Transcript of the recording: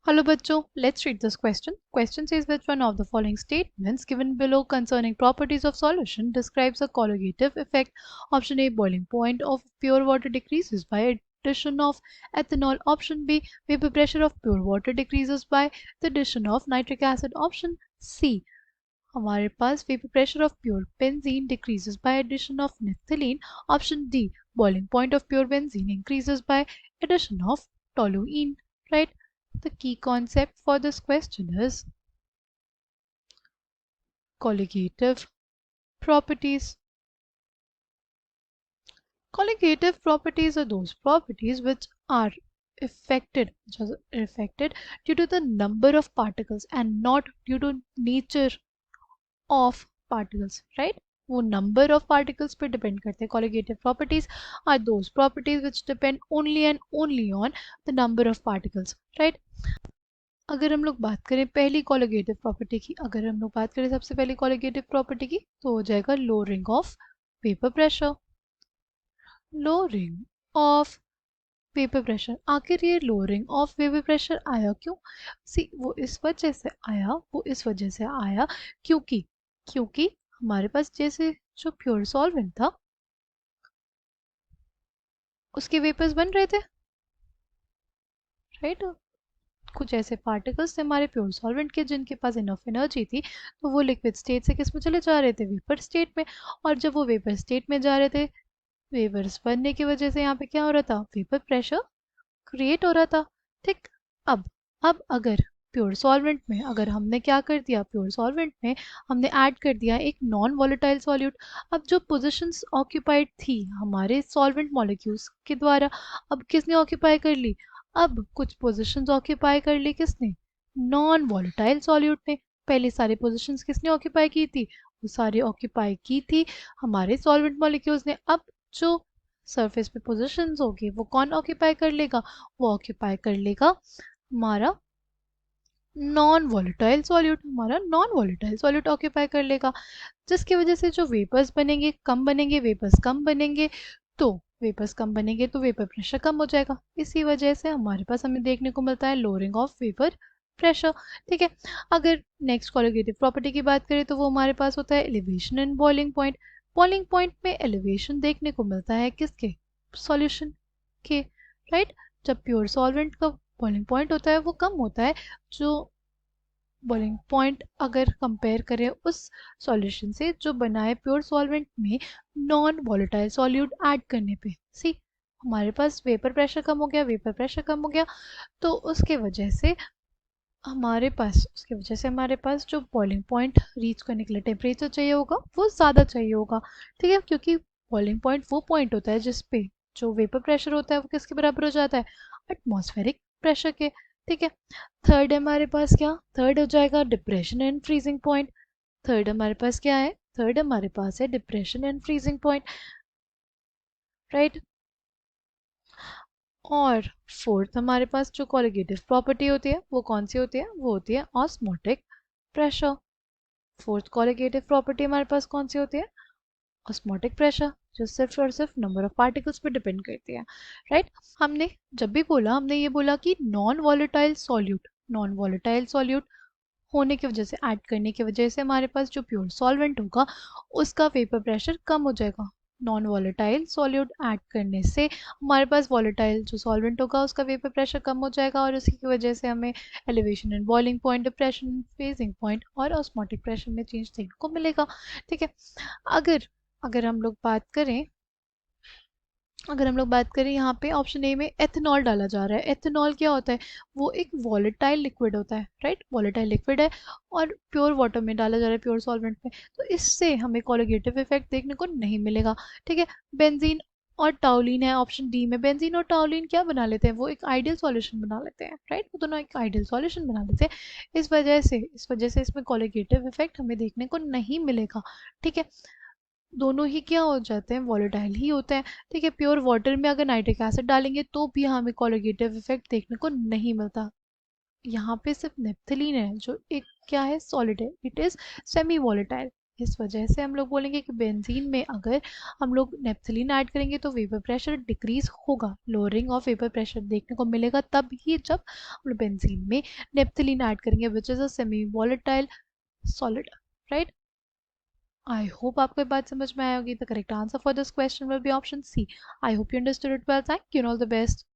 Hello bachcho, let's read this question. Question says which one of the following statements given below concerning properties of solution describes a colligative effect. Option A, boiling point of pure water decreases by addition of ethanol. Option B, vapor pressure of pure water decreases by the addition of nitric acid. Option C, हमारे पास vapor pressure of pure benzene decreases by addition of naphthalene. Option D, boiling point of pure benzene increases by addition of toluene. Right? The key concept for this question is colligative properties. Colligative properties are those properties which are affected due to the number of particles and not due to nature of particles, right? वो number of particles पे depend करते हैं. Colligative properties are those properties which depend only and only on the number of particles, right? अगर हम लोग बात करें पहली कॉलिगेटिव प्रॉपर्टी की, अगर हम लोग बात करें सबसे पहली कॉलिगेटिव प्रॉपर्टी की, तो हो जाएगा lowering of vapour pressure. Lowering of vapour pressure, आखिर ये लोअरिंग ऑफ वेपर प्रेशर आया क्यों? सी वो इस वजह से आया क्योंकि हमारे पास जैसे जो प्योर सॉल्वेंट था उसके वेपर्स बन रहे थे, राइट? कुछ ऐसे पार्टिकल्स थे हमारे प्योर सॉल्वेंट के जिनके पास इनफ एनर्जी थी, तो वो लिक्विड स्टेट से किस में चले जा रहे थे? वेपर स्टेट में. और जब वो वेपर स्टेट में जा रहे थे, वेपर्स बनने की वजह से यहाँ पे क्या हो रहा था? वेपर प्रेशर क्रिएट हो रहा था. ठीक. अब अगर प्योर सॉल्वेंट में अगर हमने क्या कर दिया, प्योर सॉल्वेंट में हमने ऐड कर दिया एक नॉन वॉलेटाइल सॉल्यूट. अब जो पोजीशंस ऑक्यूपाइड थी हमारे सॉल्वेंट मॉलिक्यूल्स के द्वारा, अब किसने ऑक्यूपाई कर ली? अब कुछ पोजीशंस ऑक्यूपाई कर ली किसने? नॉन वॉलेटाइल सॉल्यूट ने. पहले सारी पोजीशंस किसने ऑक्यूपाई की थी? वो सारी ऑक्यूपाई की थी हमारे सॉल्वेंट मॉलिक्यूल्स ने. अब जो सरफेस पे पोजीशंस होगी वो कौन ऑक्यूपाई कर लेगा? वो ऑक्यूपाई कर लेगा हमारा नॉन वॉलेटाइल सॉल्यूट ऑक्यूपाई कर लेगा, जिसकी वजह से जो वेपर्स बनेंगे वेपर्स कम बनेंगे, तो वेपर्स कम बनेंगे तो वेपर प्रेशर कम हो जाएगा. इसी वजह से हमारे पास हमें देखने को मिलता है लोअरिंग ऑफ वेपर प्रेशर. ठीक है. अगर नेक्स्ट कॉलिगेटिव प्रॉपर्टी की बात करें तो वो हमारे पास होता है elevation and boiling point. Boiling point में एलिवेशन देखने को मिलता है किसके? सॉल्यूशन के, राइट? जब प्योर सॉल्वेंट का बॉइलिंग पॉइंट होता है वो कम होता है. जो बॉइलिंग पॉइंट अगर कंपेयर करें उस सॉल्यूशन से जो बना है प्योर सॉल्वेंट में नॉन वॉलेटाइल सॉल्यूट ऐड करने पे, सी हमारे पास वेपर प्रेशर कम हो गया. तो उसके वजह से हमारे पास जो बॉइलिंग पॉइंट रीच करने के लिए टेम्परेचर चाहिए होगा वो ज़्यादा चाहिए होगा. ठीक है. क्योंकि बॉइलिंग पॉइंट वो पॉइंट होता है जिस पे जो वेपर प्रेशर होता है वो किसके बराबर हो जाता है? एटमॉस्फेरिक प्रेशर के. ठीक है. थर्ड हमारे पास थर्ड हो जाएगा depression and freezing point. Third हमारे पास है depression and freezing point, right? और फोर्थ हमारे पास जो कॉलिगेटिव प्रॉपर्टी होती है वो कौन सी होती है? वो होती है osmotic pressure. Fourth colligative property हमारे पास कौन सी होती है? ऑस्मोटिक प्रेशर, जो सिर्फ और सिर्फ नंबर ऑफ पार्टिकल्स पे डिपेंड करती है, राइट? हमने ये बोला कि नॉन वॉलेटाइल सॉल्यूट होने की वजह से, ऐड करने की वजह से हमारे पास जो प्योर सॉल्वेंट होगा उसका वेपर प्रेशर कम हो जाएगा. नॉन वॉलेटाइल सॉल्यूट ऐड करने से हमारे पास वॉलेटाइल जो सॉल्वेंट होगा उसका वेपर प्रेशर कम हो जाएगा और उसकी वजह से हमें elevation and boiling point, depression, freezing point और ऑस्मोटिक प्रेशर में चेंज देखने को मिलेगा. ठीक है. अगर अगर हम लोग बात करें यहाँ पे ऑप्शन ए में एथेनॉल डाला जा रहा है. एथेनॉल क्या होता है? वो एक वॉलेटाइल लिक्विड होता है, राइट? वॉलेटाइल लिक्विड है और प्योर वाटर में डाला जा रहा है, प्योर सॉल्वेंट में. तो इससे हमें कॉलिगेटिव इफेक्ट देखने को नहीं मिलेगा. ठीक है. बेंजीन और टाउलिन है ऑप्शन डी में. बेंजीन और टाउलिन क्या बना लेते हैं? वो एक आइडियल सॉल्यूशन बना लेते हैं, राइट? वो दोनों एक आइडियल सॉल्यूशन बना लेते हैं. इस वजह से इसमें कॉलिगेटिव इफेक्ट हमें देखने को नहीं मिलेगा. ठीक है. दोनों ही क्या हो जाते हैं? वॉलेटाइल ही होते हैं. ठीक है. प्योर वाटर में अगर नाइट्रिक एसिड डालेंगे तो भी हमें कॉलिगेटिव इफेक्ट देखने को नहीं मिलता. यहाँ पे सिर्फ नेप्थलीन है जो एक क्या है? सॉलिड है. It is semi volatile. इस वजह से हम लोग बोलेंगे कि बेंजीन में अगर हम लोग नेप्थलीन ऐड करेंगे तो वेपर प्रेशर डिक्रीज होगा, लोअरिंग ऑफ वेपर प्रेशर देखने को मिलेगा तब ही जब हम लोग बेंजीन में नेप्थलीन ऐड करेंगे which is a semi volatile solid, right. I hope आपको ये बात समझ में आई होगी। The correct answer for this question will be option C. I hope you understood it well. Thank you, all the best.